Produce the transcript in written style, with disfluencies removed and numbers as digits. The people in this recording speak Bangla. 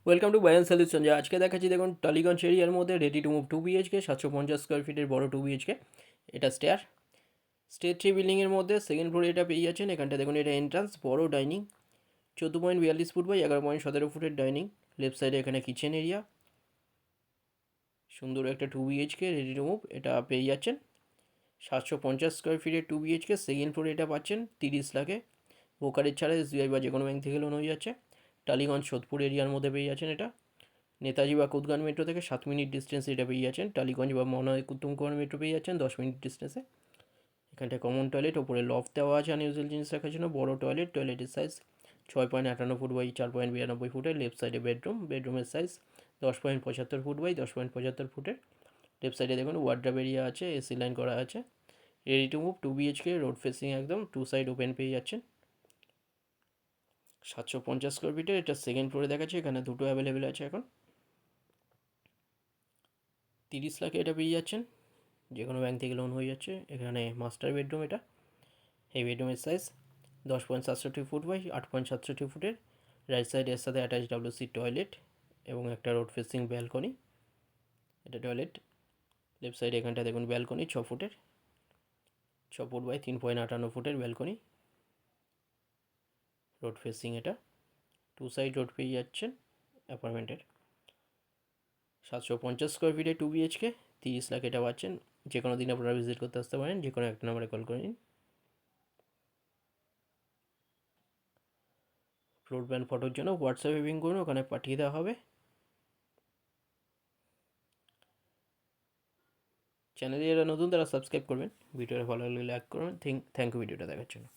Welcome to Bayern solution. যে আজকে দেখাচ্ছি দেখুন টালিগঞ্জ এরিয়ার মধ্যে ready to move 2 BHK 750 square ফিটের বড় 2 BHK। এটা স্টেয়ার 3 বিল্ডিংয়ের মধ্যে সেকেন্ড ফ্লোরে এটা পেয়ে যাচ্ছেন। এখানটা দেখুন এটা এন্ট্রান্স, বড় ডাইনিং, 14.42 ফুট বাই 11.17 ফুটের ডাইনিং। লেফট সাইডে এখানে কিচেন এরিয়া, সুন্দর একটা 2 BHK রেডি টু মুভ এটা পেয়ে যাচ্ছেন। 750 স্কোয়ার ফিটের 2 BHK সেকেন্ড ফ্লোরে এটা পাচ্ছেন 30 লাখে। ব্রোকারেজ ছাড়া SBI বা যে কোনো ব্যাংক থেকে লোন হয়ে যাচ্ছে। টালিগঞ্জ সোদপুর এরিয়ার মধ্যে পেয়ে যাচ্ছেন এটা। নেতাজি বা কুদগান মেট্রো থেকে 7 মিনিট ডিস্টেন্সে এটা পেয়ে যাচ্ছেন। টালিগঞ্জ বা মনোয় কুতুমকুমার মেট্রো পেয়ে যাচ্ছেন 10 মিনিট ডিস্টেন্সে। এখানটায় কমন টয়লেট, ওপরে লফট দেওয়া আছে আনইউজুয়াল জিনিস রাখার জন্য। বড় টয়লেটের সাইজ 6.58 ফুট বাই 4.92 ফুটের। লেফট সাইডে বেডরুমের সাইজ 10.75 ফুট বাই 10.75 ফুটের। লেফট সাইডে দেখুন ওয়ার্ড্রপ এরিয়া আছে, এসি লাইন করা আছে। Ready to move 2 BHK, road facing একদম, টু সাইড ওপেন পেয়ে যাচ্ছেন। 750 স্কোয়ার ফিটের এটা সেকেন্ড ফ্লোরে দেখাচ্ছে। এখানে দুটো অ্যাভেলেবেল আছে এখন। 30 লাখে এটা পেয়ে যাচ্ছেন, যে কোনো ব্যাংক থেকে লোন হয়ে যাচ্ছে। এখানে মাস্টার বেডরুম এটা। এই বেডরুমের সাইজ 10.67 ফুট বাই 8.67 ফুটের। রাইট সাইডে এর সাথে অ্যাটাচ WC টয়লেট এবং একটা রোড ফেসিং ব্যালকনি। এটা টয়লেট। লেফট সাইডে এখানটা দেখুন ব্যালকনি 6 ফুটের, 6 ফুট বাই 3.58 ফুটের ব্যালকনি, রোড ফেসিং এটা। টু সাইড রোড পেয়ে যাচ্ছেন অ্যাপার্টমেন্টের। 750 স্কোয়ার ফিটে 2 BHK, 30 লাখ এটা পাচ্ছেন। যে কোনো দিন আপনারা ভিজিট করতে আসতে পারেন, যে কোনো একটা নাম্বারে কল করে নিন। ফ্লোর প্ল্যান ফটোর জন্য হোয়াটসঅ্যাপে পিং করুন, ওখানে পাঠিয়ে দেওয়া হবে। চ্যানেলে যারা নতুন তারা সাবস্ক্রাইব করবেন, ভিডিওটা ভালো লাগলে লাইক করবেন। থ্যাংক ইউ ভিডিওটা দেখার জন্য।